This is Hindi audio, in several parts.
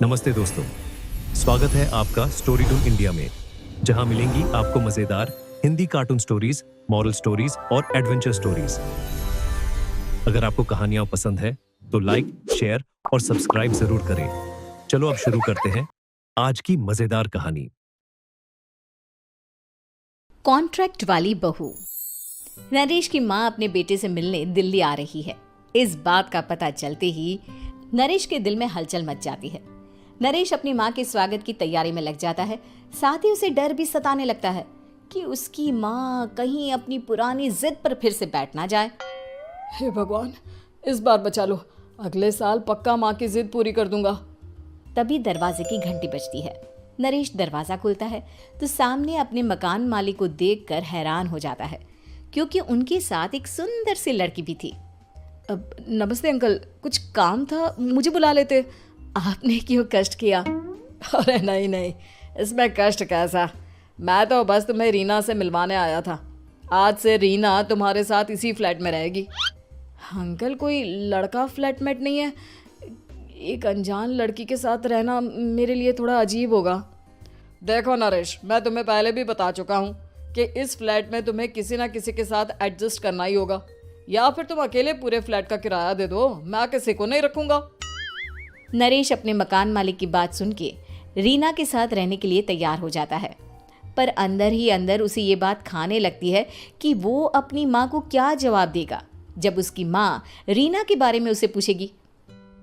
नमस्ते दोस्तों, स्वागत है आपका स्टोरी टून इंडिया में, जहां मिलेंगी आपको मजेदार Hindi cartoon stories, moral stories और एडवेंचर स्टोरीज। अगर आपको कहानियां पसंद है तो लाइक, शेयर और सब्सक्राइब जरूर करें। चलो अब शुरू करते हैं आज की मजेदार कहानी। कॉन्ट्रैक्ट वाली बहू। नरेश की माँ अपने बेटे से मिलने दिल्ली आ रही है। इस बात का पता चलते ही नरेश के दिल में हलचल मच जाती है। नरेश अपनी माँ के स्वागत की तैयारी में लग जाता है। साथ ही उसे डर भी सताने लगता है कि उसकी माँ कहीं अपनी पुरानी जिद पर फिर से बैठ ना जाए। हे भगवान, इस बार बचा लो, अगले साल पक्का माँ की जिद पूरी कर दूंगा। तभी दरवाजे की घंटी बजती है। नरेश दरवाजा खोलता है तो सामने अपने मकान मालिक को देखकर हैरान हो जाता है, क्योंकि उनके साथ एक सुंदर सी लड़की भी थी। अब नमस्ते अंकल, कुछ काम था, मुझे बुला लेते। आपने क्यों कष्ट किया? अरे नहीं नहीं, इसमें कष्ट कैसा, मैं तो बस तुम्हें रीना से मिलवाने आया था। आज से रीना तुम्हारे साथ इसी फ्लैट में रहेगी। अंकल, कोई लड़का फ्लैटमेट नहीं है? एक अनजान लड़की के साथ रहना मेरे लिए थोड़ा अजीब होगा। देखो नरेश, मैं तुम्हें पहले भी बता चुका हूँ कि इस फ्लैट में तुम्हें किसी ना किसी के साथ एडजस्ट करना ही होगा, या फिर तुम अकेले पूरे फ्लैट का किराया दे दो, मैं किसी को नहीं रखूंगा। नरेश अपने मकान मालिक की बात सुन के रीना के साथ रहने के लिए तैयार हो जाता है, पर अंदर ही अंदर उसे ये बात खाने लगती है कि वो अपनी माँ को क्या जवाब देगा जब उसकी माँ रीना के बारे में उसे पूछेगी।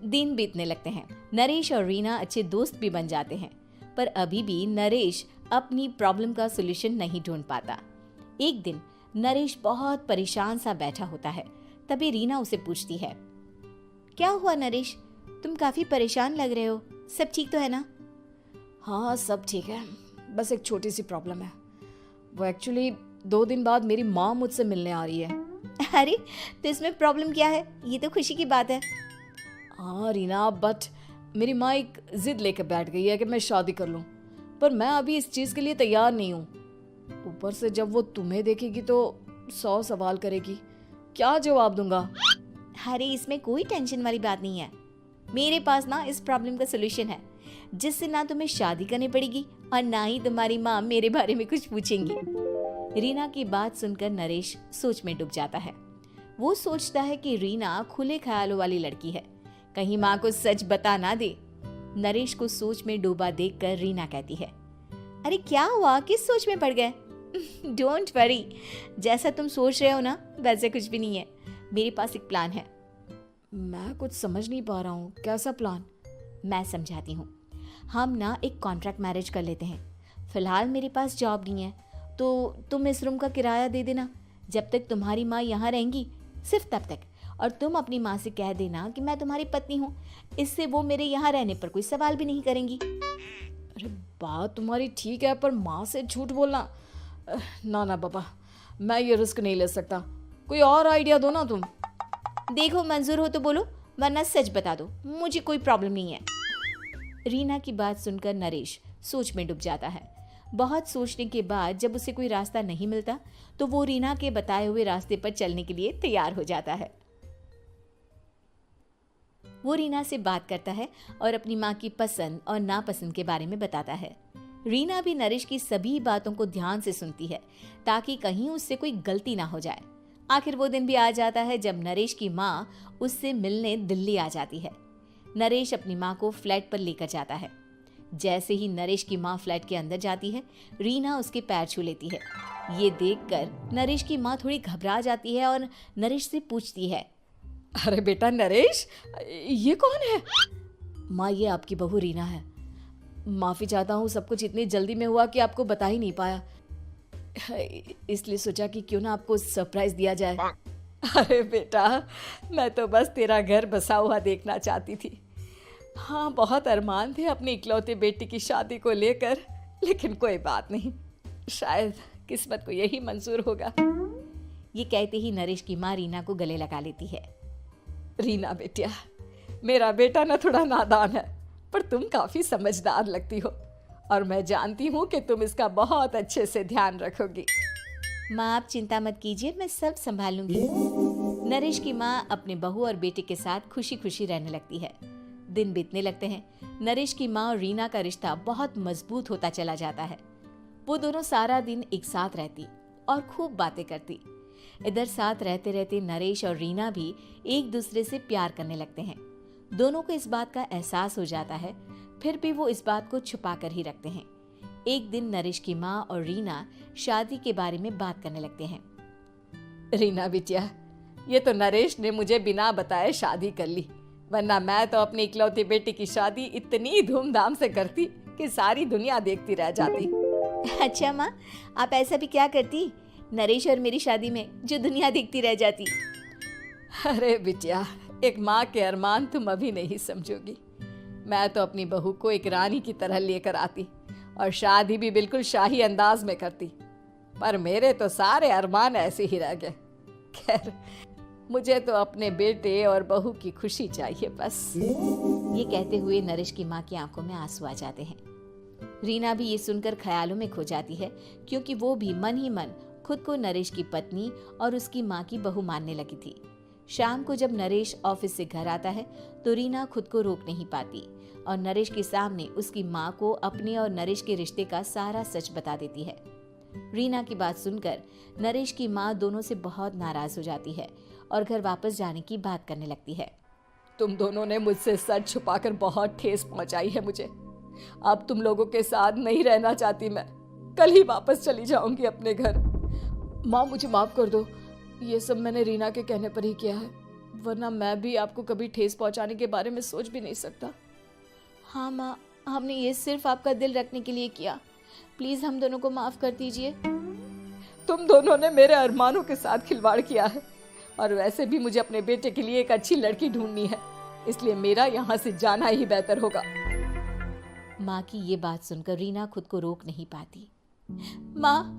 दिन बीतने लगते हैं। नरेश और रीना अच्छे दोस्त भी बन जाते हैं, पर अभी भी नरेश अपनी प्रॉब्लम का सॉल्यूशन नहीं ढूंढ पाता। एक दिन नरेश बहुत परेशान सा बैठा होता है। तभी रीना उसे पूछती है, क्या हुआ नरेश, तुम काफी परेशान लग रहे हो, सब ठीक तो है ना? हाँ सब ठीक है, बस एक छोटी सी प्रॉब्लम है। वो एक्चुअली 2 दिन बाद मेरी माँ मुझसे मिलने आ रही है। अरे तो इसमें प्रॉब्लम क्या है, ये तो खुशी की बात है। हाँ रीना, बट मेरी माँ एक जिद लेकर बैठ गई है कि मैं शादी कर लूँ, पर मैं अभी इस चीज़ के लिए तैयार नहीं हूँ। ऊपर से जब वो तुम्हें देखेगी तो 100 सवाल करेगी, क्या जवाब दूंगा? अरे इसमें कोई टेंशन वाली बात नहीं है। मेरे पास ना इस प्रॉब्लम का सलूशन है, जिससे ना तुम्हें शादी करनी पड़ेगी और ना ही तुम्हारी माँ मेरे बारे में कुछ पूछेंगी। रीना की बात सुनकर नरेश सोच में डूब जाता है। वो सोचता है कि रीना खुले ख्यालों वाली लड़की है, कहीं माँ को सच बता ना दे। नरेश को सोच में डूबा देखकर रीना कहती है, अरे क्या हुआ, किस सोच में पड़ गए? डोंट वरी, जैसा तुम सोच रहे हो ना वैसे कुछ भी नहीं है। मेरे पास एक प्लान है। मैं कुछ समझ नहीं पा रहा हूँ, कैसा प्लान? मैं समझाती हूँ। हम ना एक कॉन्ट्रैक्ट मैरिज कर लेते हैं। फिलहाल मेरे पास जॉब नहीं है, तो तुम इस रूम का किराया दे देना जब तक तुम्हारी माँ यहाँ रहेंगी, सिर्फ तब तक। और तुम अपनी माँ से कह देना कि मैं तुम्हारी पत्नी हूँ, इससे वो मेरे यहाँ रहने पर कोई सवाल भी नहीं करेंगी। अरे बात तुम्हारी ठीक है, पर माँ से झूठ बोलना, ना ना बाबा, मैं ये रिस्क नहीं ले सकता। कोई और आइडिया दो ना तुम। देखो मंजूर हो तो बोलो, वरना सच बता दो, मुझे कोई प्रॉब्लम नहीं है। रीना की बात सुनकर नरेश सोच में डूब जाता है। बहुत सोचने के बाद जब उसे कोई रास्ता नहीं मिलता तो वो रीना के बताए हुए रास्ते पर चलने के लिए तैयार हो जाता है। वो रीना से बात करता है और अपनी माँ की पसंद और नापसंद के बारे में बताता है। रीना भी नरेश की सभी बातों को ध्यान से सुनती है, ताकि कहीं उससे कोई गलती ना हो जाए। आखिर वो दिन भी आ जाता है जब नरेश की माँ उससे मिलने दिल्ली आ जाती है। नरेश अपनी माँ को फ्लैट पर लेकर जाता है। जैसे ही नरेश की माँ फ्लैट के अंदर जाती है, रीना उसके पैर छू लेती है। ये देखकर नरेश की माँ थोड़ी घबरा जाती है और नरेश से पूछती है, अरे बेटा नरेश, ये कौन है? माँ ये आपकी बहू रीना है। माफ़ी चाहता हूँ, सब कुछ इतनी जल्दी में हुआ कि आपको बता ही नहीं पाया, इसलिए सोचा कि क्यों ना आपको सरप्राइज दिया जाए। अरे बेटा, मैं तो बस तेरा घर बसा हुआ देखना चाहती थी। हाँ, बहुत अरमान थे अपनी इकलौती बेटी की शादी को लेकर, लेकिन कोई बात नहीं, शायद किस्मत को यही मंजूर होगा। ये कहते ही नरेश की माँ रीना को गले लगा लेती है। रीना बेटिया, मेरा बेटा ना थोड़ा नादान है, पर तुम काफ़ी समझदार लगती हो, और मैं जानती हूँ कि तुम इसका बहुत अच्छे से ध्यान रखोगी। माँ आप चिंता मत कीजिए, मैं सब संभाल लूंगी। नरेश की माँ अपने बहू और बेटे के साथ खुशी खुशी रहने लगती है। दिन बीतने लगते हैं। नरेश की माँ और रीना का रिश्ता बहुत मजबूत होता चला जाता है। वो दोनों सारा दिन एक साथ रहती और खूब बातें करती। इधर साथ रहते रहते नरेश और रीना भी एक दूसरे से प्यार करने लगते हैं। दोनों को इस बात का एहसास हो जाता है, फिर भी वो इस बात को छुपा कर ही रखते हैं। एक दिन नरेश की माँ और रीना शादी के बारे में बात करने लगते हैं। रीना बिटिया, ये तो नरेश ने मुझे बिना बताए शादी कर ली, वरना मैं तो अपनी इकलौती बेटी की शादी इतनी धूमधाम से करती कि सारी दुनिया देखती रह जाती। अच्छा माँ, आप ऐसा भी क्या करती नरेश और मेरी शादी में जो दुनिया देखती रह जाती? अरे बिटिया, एक माँ के अरमान तुम अभी नहीं समझोगी। मैं तो अपनी बहू को एक रानी की तरह लेकर आती और शादी भी बिल्कुल शाही अंदाज में करती, पर मेरे तो सारे अरमान ऐसे ही रह गए। खैर, मुझे तो अपने बेटे और बहू की खुशी चाहिए बस। ये कहते हुए नरेश की माँ की आंखों में आंसू आ जाते हैं। रीना भी ये सुनकर ख्यालों में खो जाती है, क्योंकि वो भी मन ही मन खुद को नरेश की पत्नी और उसकी माँ की बहू मानने लगी थी। शाम को जब नरेश ऑफिस से घर आता है तो रीना खुद को रोक नहीं पाती और नरेश के सामने उसकी माँ को अपने और नरेश के रिश्ते का सारा सच बता देती है। रीना की बात सुनकर नरेश की माँ दोनों से बहुत नाराज हो जाती है और घर वापस जाने की बात करने लगती है। तुम दोनों ने मुझसे सच छुपाकर बहुत ठेस पहुंचाई है मुझे। अब तुम लोगों के साथ नहीं रहना चाहती मैं, कल ही वापस चली जाऊंगी अपने घर। माँ, मुझे माफ कर दो, ये सब मैंने रीना के कहने पर ही किया है, वरना मैं भी आपको कभी ठेस पहुंचाने के बारे में सोच भी नहीं सकता। हाँ माँ, हमने ये सिर्फ आपका दिल रखने के लिए किया, प्लीज हम दोनों को माफ कर दीजिए। तुम दोनों ने मेरे अरमानों के साथ खिलवाड़ किया है, और वैसे भी मुझे अपने बेटे के लिए एक अच्छी लड़की ढूंढनी है, इसलिए मेरा यहाँ से जाना ही बेहतर होगा। माँ की ये बात सुनकर रीना खुद को रोक नहीं पाती। माँ,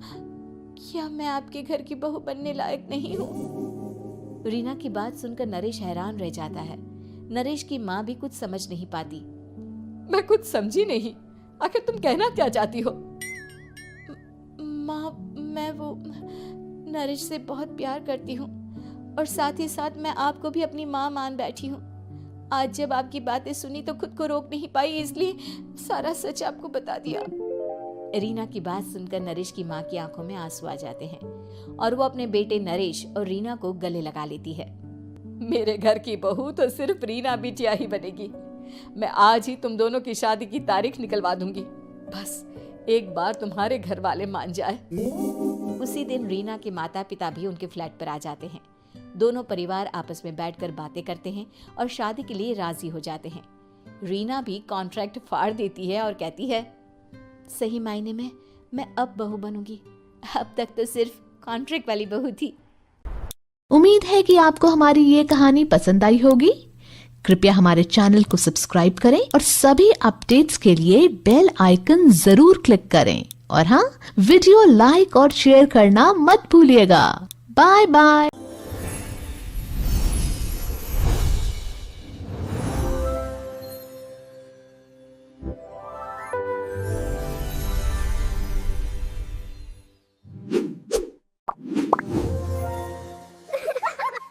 क्या मैं आपके घर की बहू बनने लायक नहीं हूँ? रीना की बात सुनकर नरेश हैरान रह जाता है। नरेश की माँ भी कुछ समझ नहीं पाती। मैं कुछ समझी नहीं, आखिर तुम कहना क्या चाहती हो? माँ, मैं वो नरेश से बहुत प्यार करती हूँ और साथ ही साथ मैं आपको भी अपनी माँ मान बैठी हूँ। आज जब आपकी बातें सुनी तो खुद को रोक नहीं पाई, इसलिए सारा सच आपको बता दिया। रीना की बात सुनकर नरेश की माँ की आंखों में आंसू आ जाते हैं और वो अपने बेटे नरेश और रीना को गले लगा लेती है। मेरे घर की बहू तो सिर्फ रीना बिटिया ही बनेगी। मैं आज ही तुम दोनों की शादी की तारीख निकलवा दूंगी, बस एक बार तुम्हारे घर वाले मान जाए। उसी दिन रीना के माता पिता भी उनके फ्लैट पर आ जाते हैं। दोनों परिवार आपस में बैठकर बातें करते हैं और शादी के लिए राजी हो जाते हैं। रीना भी कॉन्ट्रैक्ट फाड़ देती है और कहती है, सही मायने में मैं अब बहू बनूंगी, अब तक तो सिर्फ कॉन्ट्रैक्ट वाली बहू थी। उम्मीद है कि आपको हमारी ये कहानी पसंद आई होगी। कृपया हमारे चैनल को सब्सक्राइब करें और सभी अपडेट्स के लिए बेल आइकन जरूर क्लिक करें। और हाँ, वीडियो लाइक और शेयर करना मत भूलिएगा। Bye bye.